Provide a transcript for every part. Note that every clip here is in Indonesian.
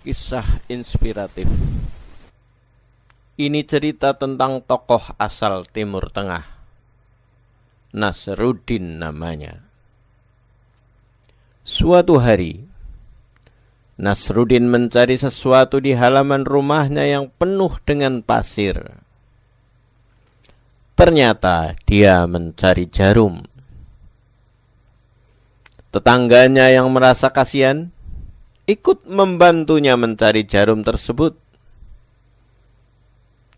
Kisah inspiratif. Ini cerita tentang tokoh asal Timur Tengah. Nasruddin namanya. Suatu hari, Nasruddin mencari sesuatu di halaman rumahnya yang penuh dengan pasir. Ternyata dia mencari jarum. Tetangganya yang merasa kasihan ikut membantunya mencari jarum tersebut.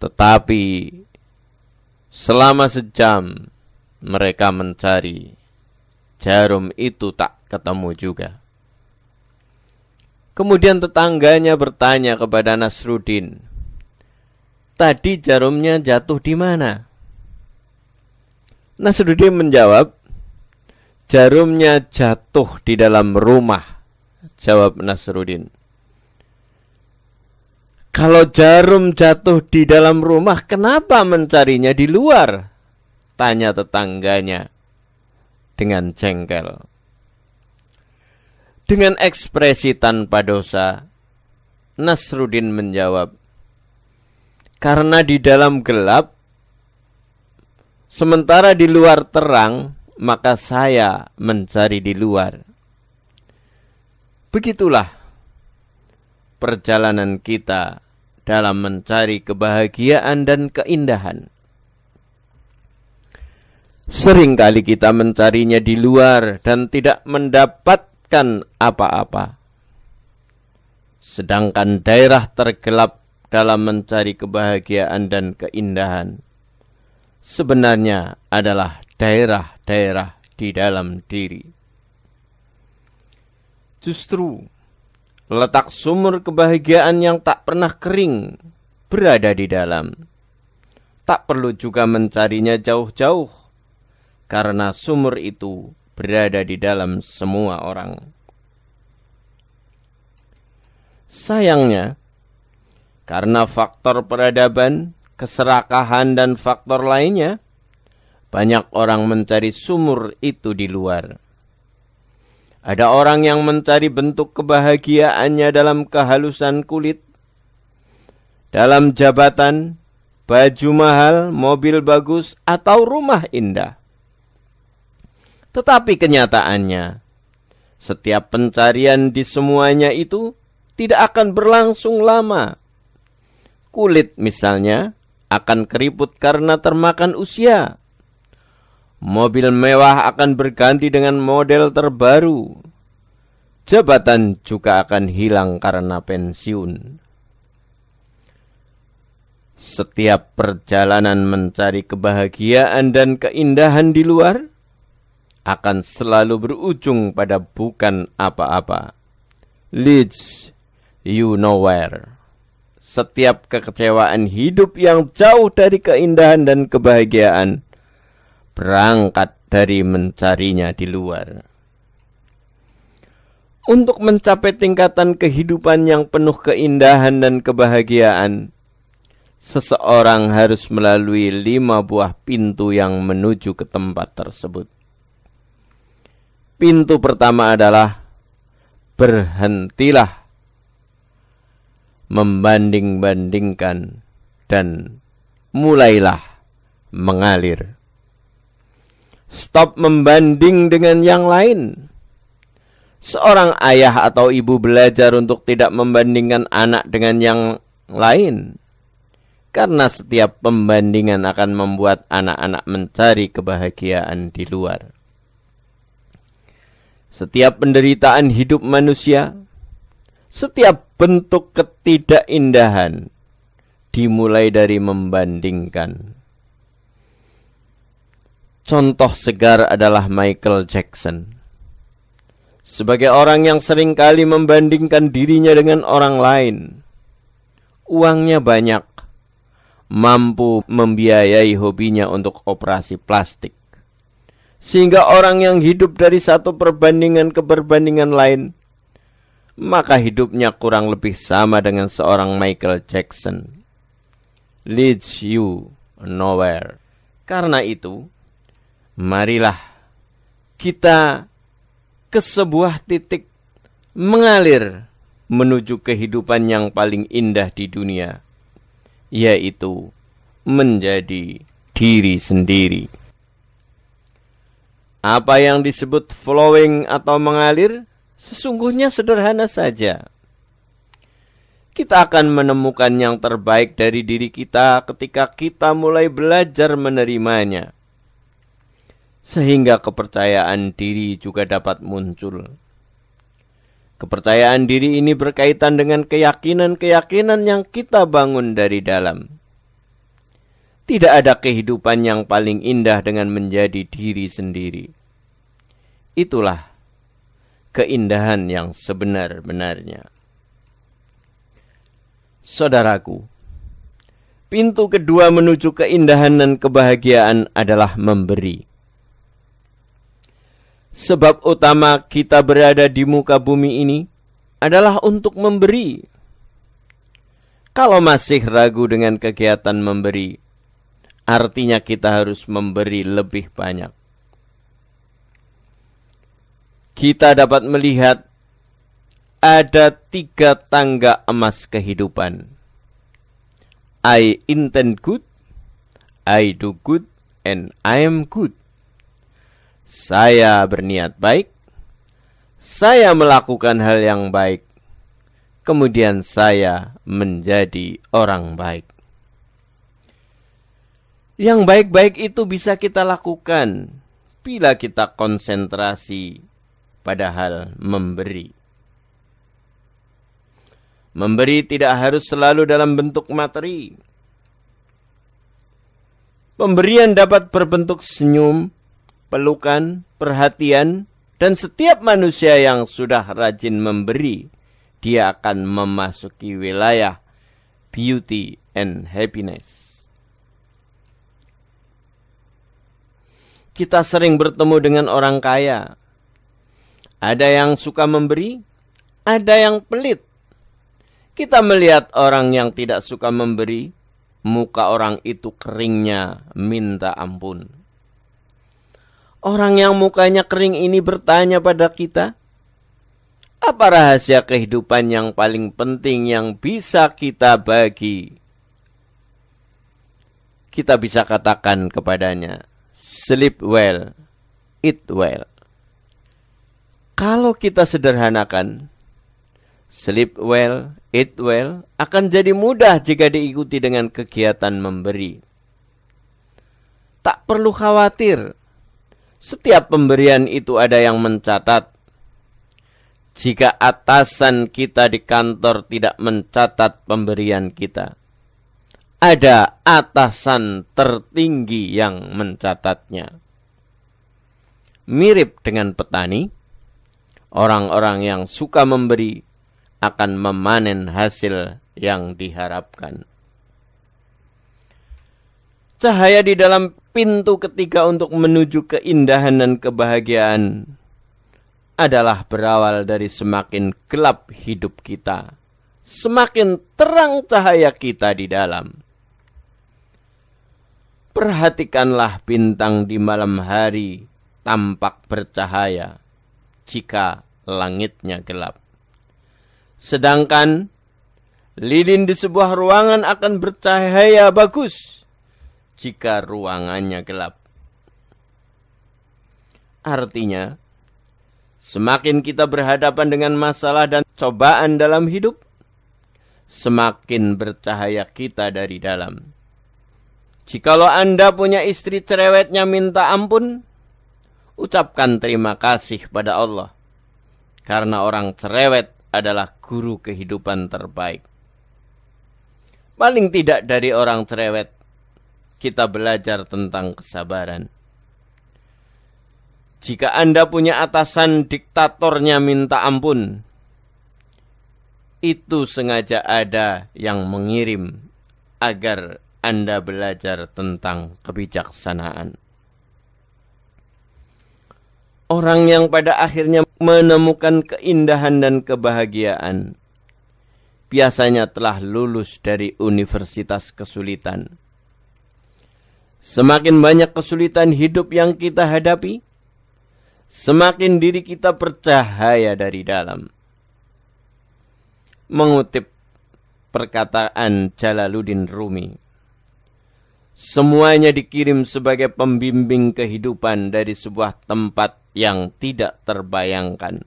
Tetapi selama sejam mereka mencari, jarum itu tak ketemu juga. Kemudian tetangganya bertanya kepada Nasruddin, "Tadi jarumnya jatuh di mana?" Nasruddin menjawab, "Jarumnya jatuh di dalam rumah." Jawab Nasruddin, "Kalau jarum jatuh di dalam rumah, kenapa mencarinya di luar?" Tanya tetangganya dengan jengkel. Dengan ekspresi tanpa dosa, Nasruddin menjawab, "Karena di dalam gelap, sementara di luar terang, maka saya mencari di luar." Begitulah perjalanan kita dalam mencari kebahagiaan dan keindahan. Seringkali kita mencarinya di luar dan tidak mendapatkan apa-apa. Sedangkan daerah tergelap dalam mencari kebahagiaan dan keindahan sebenarnya adalah daerah-daerah di dalam diri. Justru letak sumur kebahagiaan yang tak pernah kering berada di dalam. Tak perlu juga mencarinya jauh-jauh, karena sumur itu berada di dalam semua orang. Sayangnya, karena faktor peradaban, keserakahan, dan faktor lainnya, banyak orang mencari sumur itu di luar. Ada orang yang mencari bentuk kebahagiaannya dalam kehalusan kulit, dalam jabatan, baju mahal, mobil bagus, atau rumah indah. Tetapi kenyataannya, setiap pencarian di semuanya itu tidak akan berlangsung lama. Kulit misalnya akan keriput karena termakan usia. Mobil mewah akan berganti dengan model terbaru. Jabatan juga akan hilang karena pensiun. Setiap perjalanan mencari kebahagiaan dan keindahan di luar akan selalu berujung pada bukan apa-apa. Leads you nowhere. Setiap kekecewaan hidup yang jauh dari keindahan dan kebahagiaan berangkat dari mencarinya di luar. Untuk mencapai tingkatan kehidupan yang penuh keindahan dan kebahagiaan, seseorang harus melalui 5 buah pintu yang menuju ke tempat tersebut. Pintu pertama adalah berhentilah membanding-bandingkan dan mulailah mengalir. Stop membanding dengan yang lain. Seorang ayah atau ibu belajar untuk tidak membandingkan anak dengan yang lain, karena setiap pembandingan akan membuat anak-anak mencari kebahagiaan di luar. Setiap penderitaan hidup manusia, setiap bentuk ketidakindahan dimulai dari membandingkan. Contoh segar adalah Michael Jackson. Sebagai orang yang seringkali membandingkan dirinya dengan orang lain, uangnya banyak, mampu membiayai hobinya untuk operasi plastik, sehingga orang yang hidup dari satu perbandingan ke perbandingan lain, maka hidupnya kurang lebih sama dengan seorang Michael Jackson. Leads you nowhere. Karena itu, marilah kita ke sebuah titik mengalir menuju kehidupan yang paling indah di dunia, yaitu menjadi diri sendiri. Apa yang disebut flowing atau mengalir sesungguhnya sederhana saja. Kita akan menemukan yang terbaik dari diri kita ketika kita mulai belajar menerimanya, sehingga kepercayaan diri juga dapat muncul. Kepercayaan diri ini berkaitan dengan keyakinan-keyakinan yang kita bangun dari dalam. Tidak ada kehidupan yang paling indah dengan menjadi diri sendiri. Itulah keindahan yang sebenar-benarnya. Saudaraku, pintu kedua menuju keindahan dan kebahagiaan adalah memberi. Sebab utama kita berada di muka bumi ini adalah untuk memberi. Kalau masih ragu dengan kegiatan memberi, artinya kita harus memberi lebih banyak. Kita dapat melihat ada 3 tangga emas kehidupan. I intend good, I do good, and I am good. Saya berniat baik, saya melakukan hal yang baik, kemudian saya menjadi orang baik. Yang baik-baik itu bisa kita lakukan bila kita konsentrasi pada hal memberi. Memberi tidak harus selalu dalam bentuk materi. Pemberian dapat berbentuk senyum, pelukan, perhatian, dan setiap manusia yang sudah rajin memberi, dia akan memasuki wilayah beauty and happiness. Kita sering bertemu dengan orang kaya. Ada yang suka memberi, ada yang pelit. Kita melihat orang yang tidak suka memberi, muka orang itu keringnya minta ampun. Orang yang mukanya kering ini bertanya pada kita, apa rahasia kehidupan yang paling penting yang bisa kita bagi? Kita bisa katakan kepadanya, sleep well, eat well. Kalau kita sederhanakan, sleep well, eat well akan jadi mudah jika diikuti dengan kegiatan memberi. Tak perlu khawatir, setiap pemberian itu ada yang mencatat. Jika atasan kita di kantor tidak mencatat pemberian kita, ada atasan tertinggi yang mencatatnya. Mirip dengan petani, orang-orang yang suka memberi akan memanen hasil yang diharapkan. Cahaya di dalam pintu ketiga untuk menuju keindahan dan kebahagiaan adalah berawal dari semakin gelap hidup kita, semakin terang cahaya kita di dalam. Perhatikanlah bintang di malam hari tampak bercahaya jika langitnya gelap. Sedangkan lilin di sebuah ruangan akan bercahaya bagus jika ruangannya gelap. Artinya, semakin kita berhadapan dengan masalah dan cobaan dalam hidup, semakin bercahaya kita dari dalam. Jikalau Anda punya istri cerewetnya minta ampun, ucapkan terima kasih pada Allah, karena orang cerewet adalah guru kehidupan terbaik. Paling tidak dari orang cerewet, kita belajar tentang kesabaran. Jika Anda punya atasan diktatornya minta ampun, itu sengaja ada yang mengirim agar Anda belajar tentang kebijaksanaan. Orang yang pada akhirnya menemukan keindahan dan kebahagiaan biasanya telah lulus dari universitas kesulitan. Semakin banyak kesulitan hidup yang kita hadapi, semakin diri kita bercahaya dari dalam. mengutip perkataan Jalaluddin Rumi. Semuanya dikirim sebagai pembimbing kehidupan dari sebuah tempat yang tidak terbayangkan.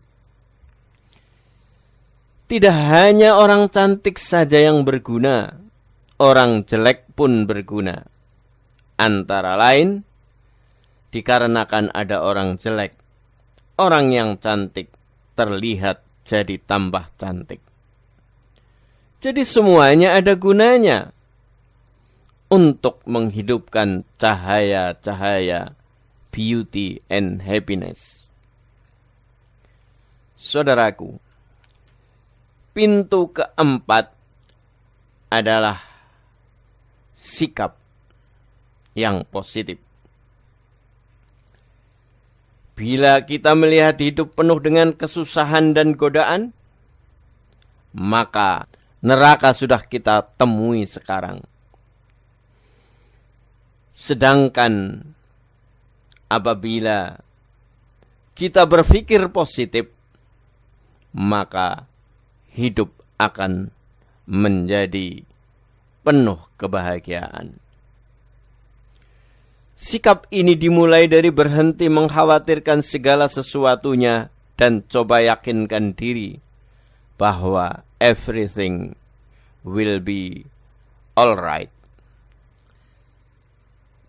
Tidak hanya orang cantik saja yang berguna, orang jelek pun berguna. Antara lain, dikarenakan ada orang jelek, orang yang cantik terlihat jadi tambah cantik. Jadi semuanya ada gunanya untuk menghidupkan cahaya-cahaya beauty and happiness. Saudaraku, pintu keempat adalah sikap yang positif. Bila kita melihat hidup penuh dengan kesusahan dan godaan, maka neraka sudah kita temui sekarang. Sedangkan apabila kita berpikir positif, maka hidup akan menjadi penuh kebahagiaan. Sikap ini dimulai dari berhenti mengkhawatirkan segala sesuatunya dan coba yakinkan diri bahwa everything will be alright.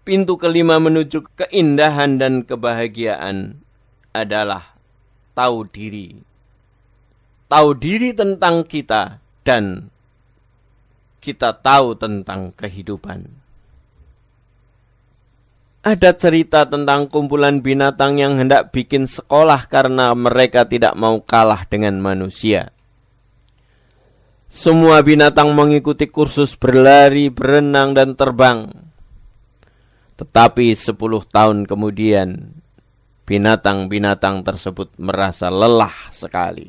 Pintu kelima menuju keindahan dan kebahagiaan adalah tahu diri. Tahu diri tentang kita dan kita tahu tentang kehidupan. Ada cerita tentang kumpulan binatang yang hendak bikin sekolah karena mereka tidak mau kalah dengan manusia. Semua binatang mengikuti kursus berlari, berenang, dan terbang. Tetapi 10 tahun kemudian, binatang-binatang tersebut merasa lelah sekali.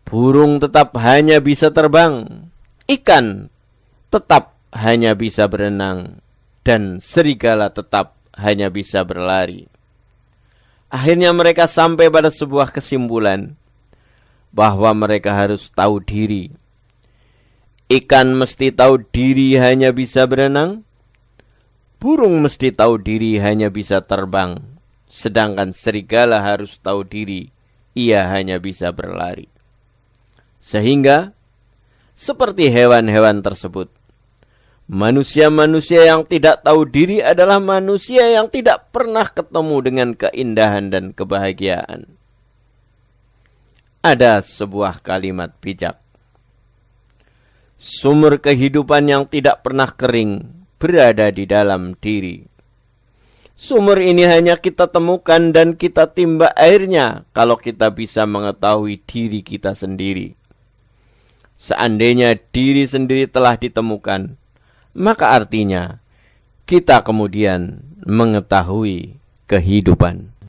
Burung tetap hanya bisa terbang, ikan tetap hanya bisa berenang, dan serigala tetap hanya bisa berlari. Akhirnya mereka sampai pada sebuah kesimpulan bahwa mereka harus tahu diri. Ikan mesti tahu diri hanya bisa berenang, burung mesti tahu diri hanya bisa terbang, sedangkan serigala harus tahu diri ia hanya bisa berlari. Sehingga, seperti hewan-hewan tersebut, manusia-manusia yang tidak tahu diri adalah manusia yang tidak pernah ketemu dengan keindahan dan kebahagiaan. Ada sebuah kalimat bijak. Sumber kehidupan yang tidak pernah kering berada di dalam diri. Sumur ini hanya kita temukan dan kita timba airnya kalau kita bisa mengetahui diri kita sendiri. Seandainya diri sendiri telah ditemukan, maka artinya kita kemudian mengetahui kehidupan.